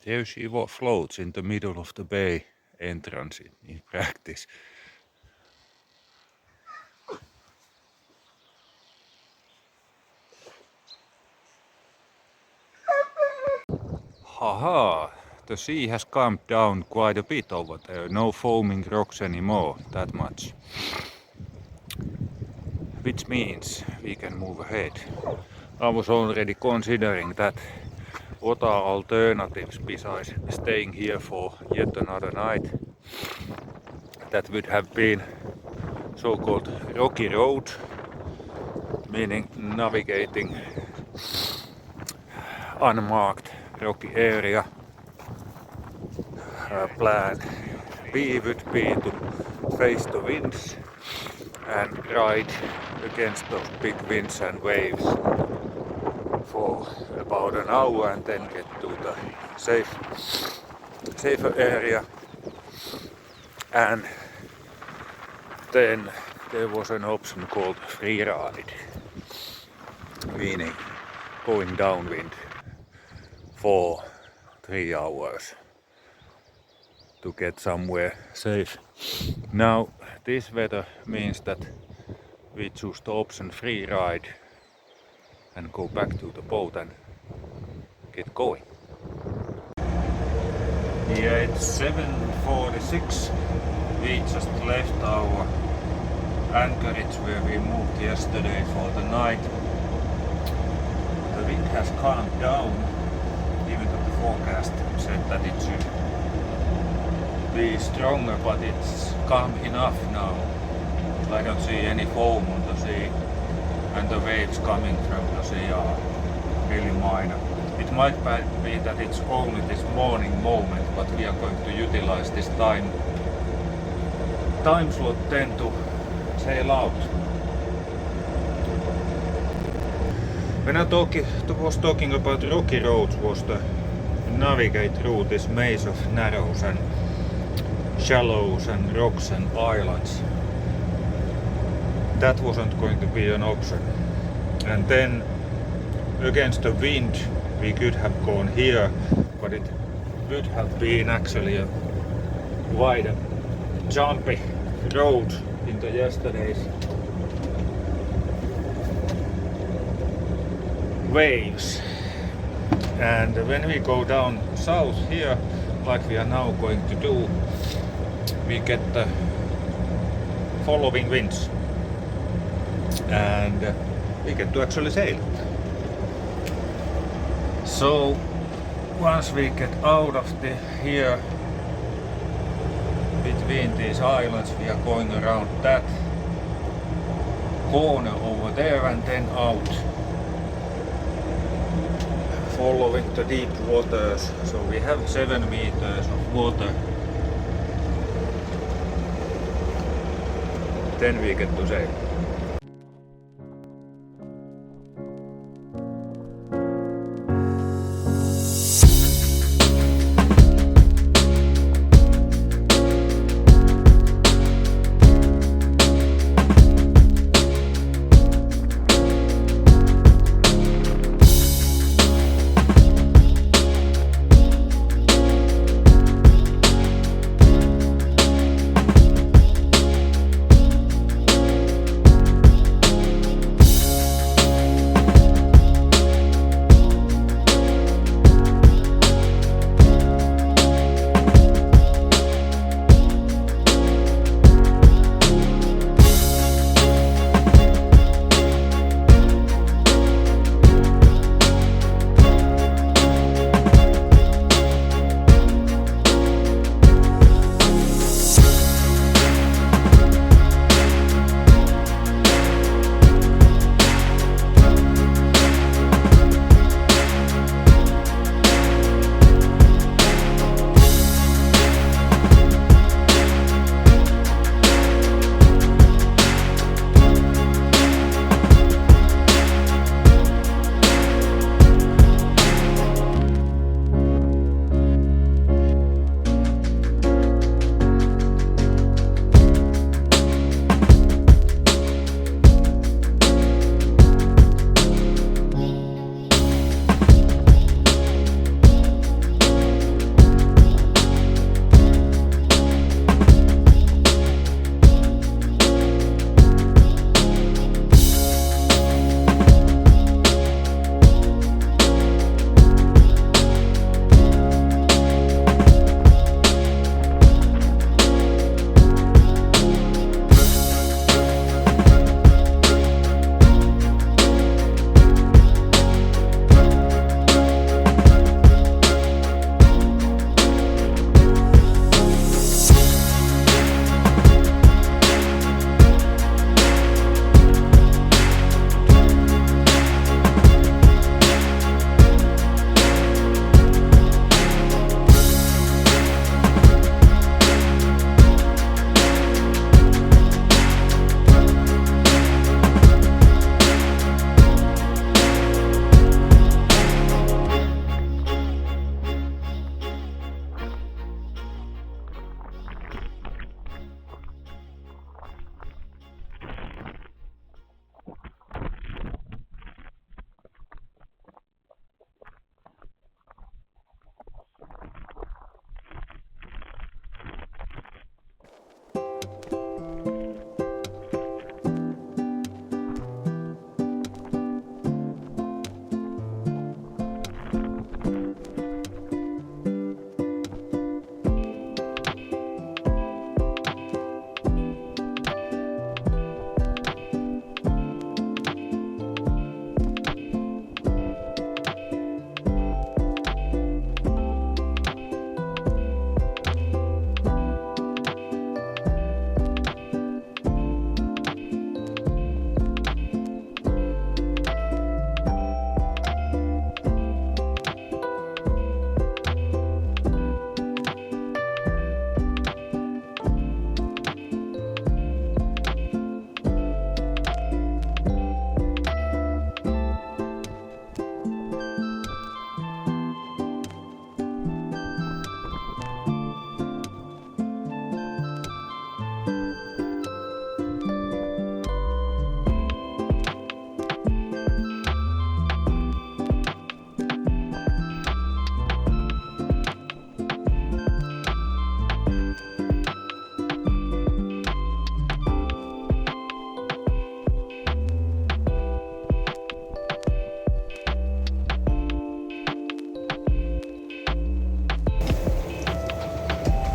Here she floats in the middle of the bay entrance in practice. Haha, the sea has calmed down quite a bit over there. No foaming rocks anymore, that much. Which means we can move ahead. I was already considering that what are alternatives besides staying here for yet another night. That would have been so-called rocky road, meaning navigating unmarked rocky area. Plan B would be to face the winds and ride against those big winds and waves for about an hour and then get to the safer area. And then there was an option called free ride, meaning going downwind for 3 hours to get somewhere safe. Now this weather means that we choose the option free ride and go back to the boat and get going. Yeah, it's 7:46. We just left our anchorage where we moved yesterday for the night. The wind has calmed down, even though the forecast said that it should be stronger, but it's calm enough now. I don't see any foam on the sea, and the waves coming from the sea are really minor. It might be that it's only this morning moment, but we are going to utilize this time slot then to sail out. When I was talking about rocky roads, was to navigate through this maze of narrows and shallows and rocks and islands. That wasn't going to be an option. And then against the wind we could have gone here, but it would have been actually a wide jumpy road into yesterday's waves. And when we go down south here, like we are now going to do, we get the following winds and we get to actually sail. So once we get out of here between these islands, we are going around that corner over there and then out, following the deep waters. So we have 7 meters of water. Then we get to sail.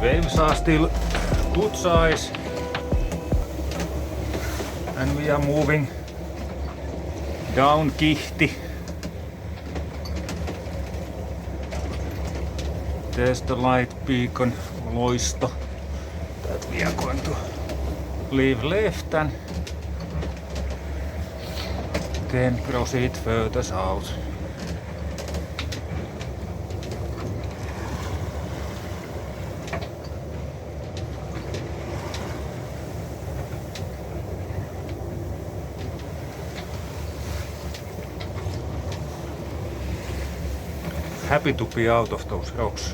Waves are still good size, and we are moving down Kihti. There's the light beacon Loisto that we are going to leave left and then proceed further south. Happy to be out of those rocks.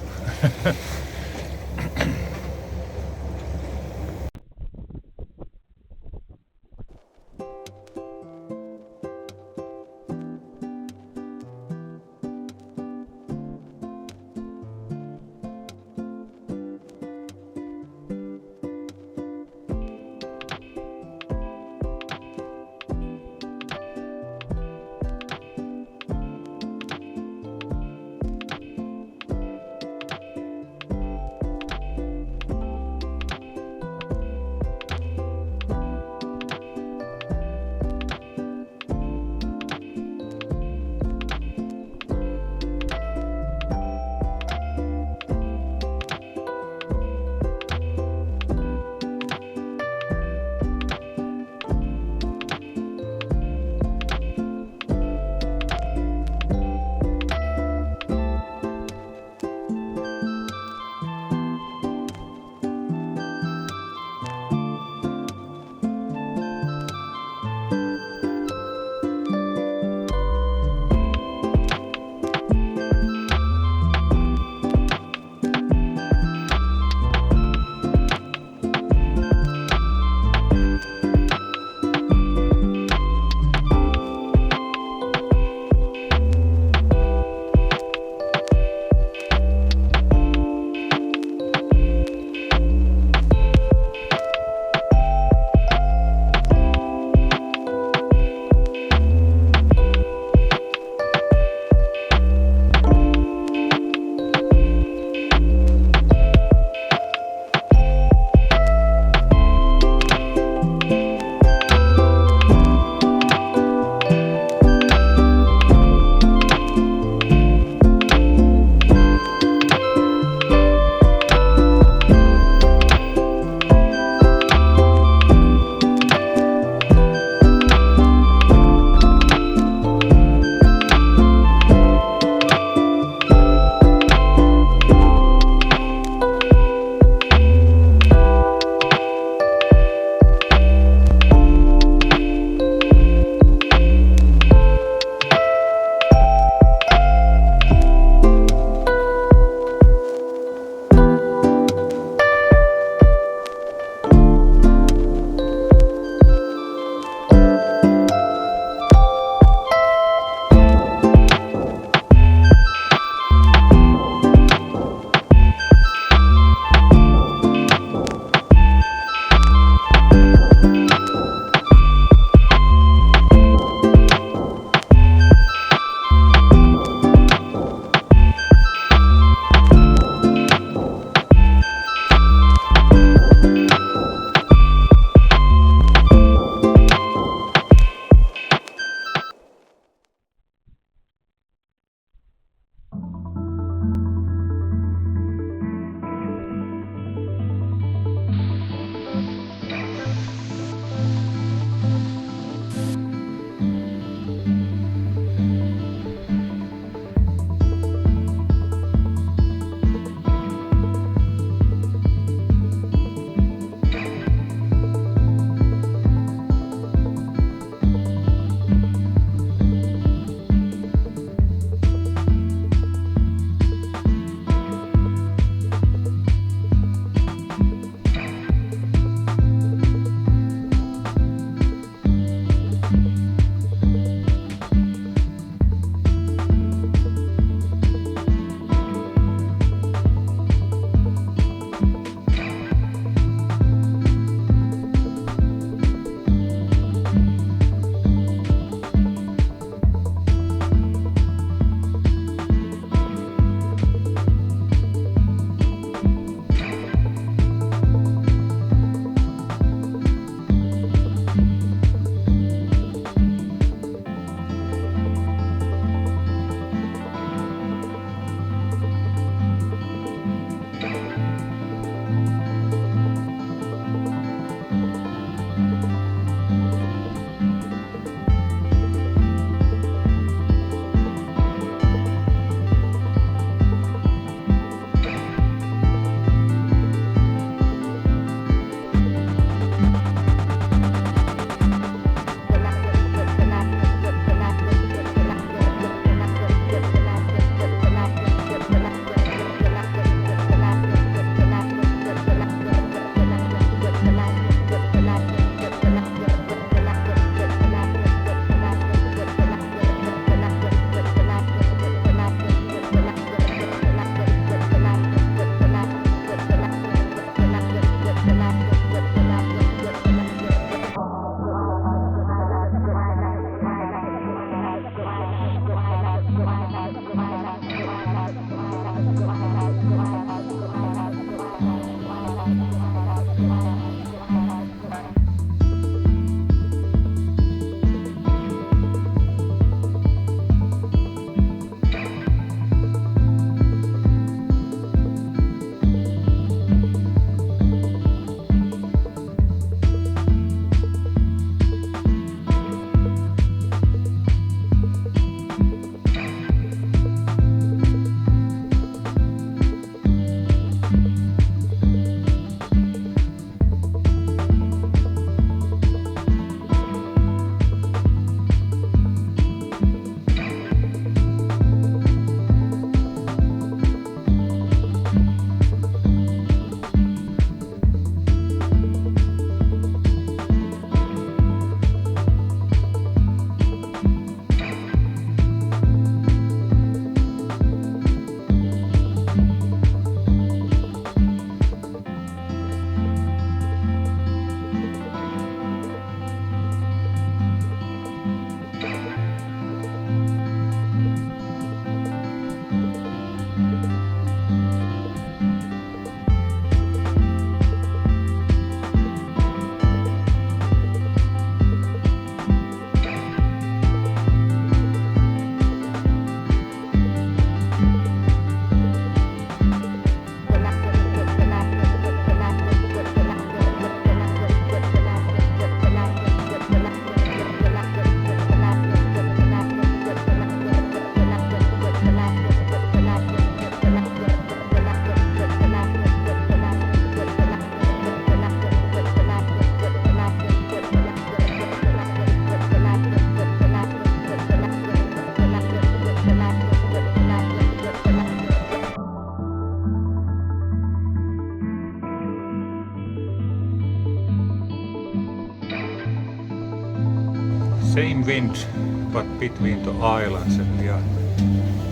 same wind but between the islands, and we are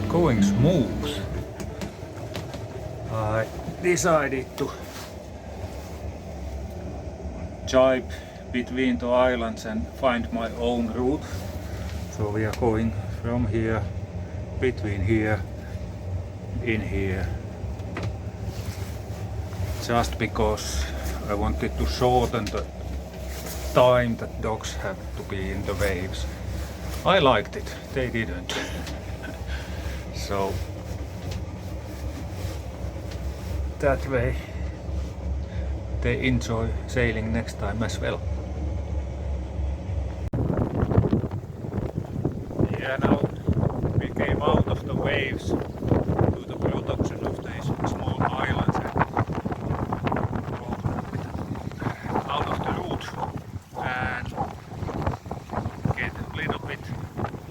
going smooth. I decided to jibe between the islands and find my own route. So we are going from here, between here, in here, just because I wanted to shorten the time that dogs have to be in the waves. I liked it, they didn't. So that way they enjoy sailing next time as well. Yeah, now we came out of the waves to the production of these small islands and out of the route and get a little bit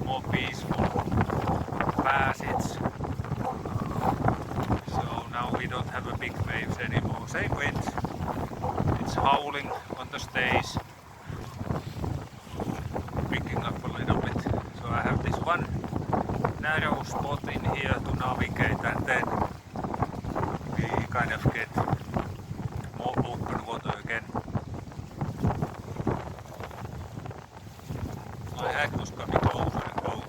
more peaceful passage. So now we don't have a big waves anymore. Same wind, it's howling on the stage, picking up a little bit. So I have this one narrow spot in here to navigate, and then we kind of get more open water again. My hack was coming closer and closer.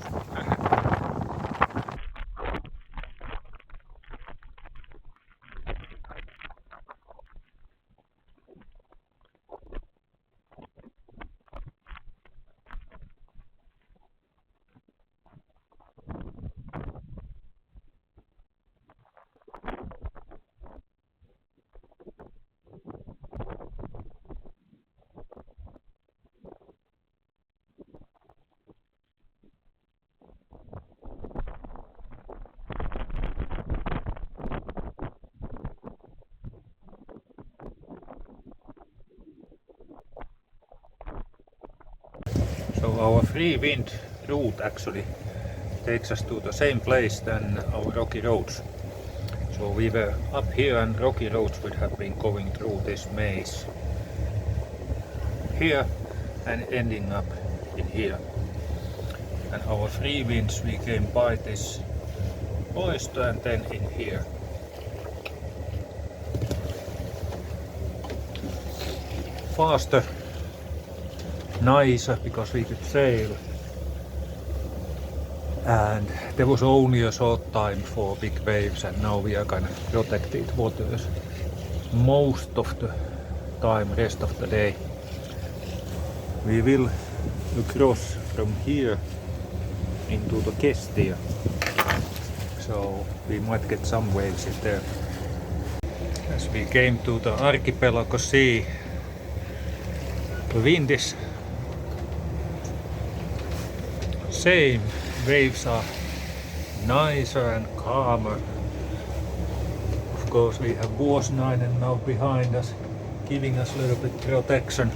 So our free wind route actually takes us to the same place than our rocky roads. So we were up here and rocky roads would have been going through this maze here and ending up in here. And our free winds, we came by this oyster and then in here. Faster, nicer, because we could sail. And there was only a short time for big waves, and now we are kind of protected waters most of the time, rest of the day. We will cross from here into the Kestia, so we might get some waves in there. As we came to the archipelago sea, the wind is same, waves are nicer and calmer. Of course we have Vuosnainen now behind us, giving us a little bit protection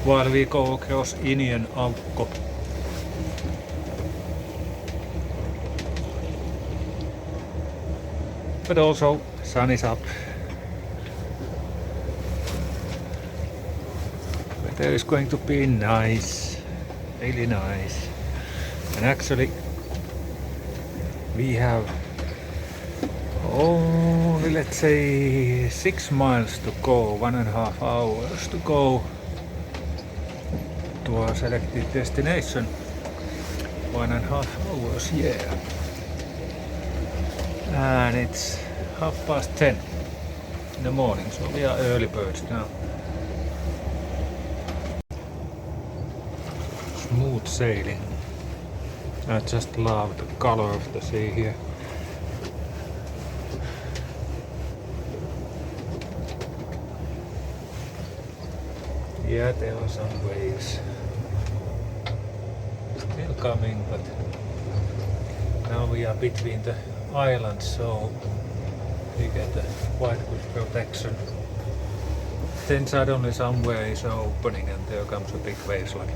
while we go across Inian Aukko. But also sun is up. Weather is going to be nice, really nice. And actually we have only, let's say, 6 miles to go, 1.5 hours to go to our selected destination. 1.5 hours, yeah. And it's 10:30 in the morning, so we are early birds now. Smooth sailing. I just love the color of the sea here. Yeah, there are some waves still coming, but now we are between the islands, so we get a quite good protection. Then suddenly somewhere is opening and there comes a big wave like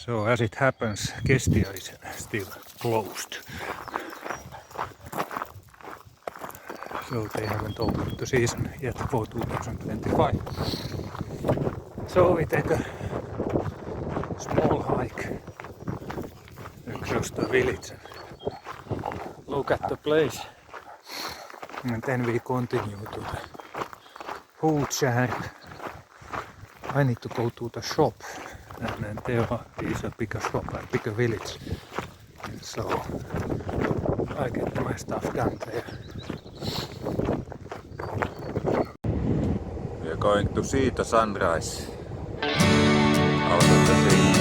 So as it happens, Kestia is still closed. So they haven't opened the season yet for 2025. So we take a small hike across the village and look at the place. And then we continue to the Hootshire. I need to go to the shop, and then there is a bigger shop, a bigger village. So I get my stuff done there. We are going to see the sunrise out of the sea.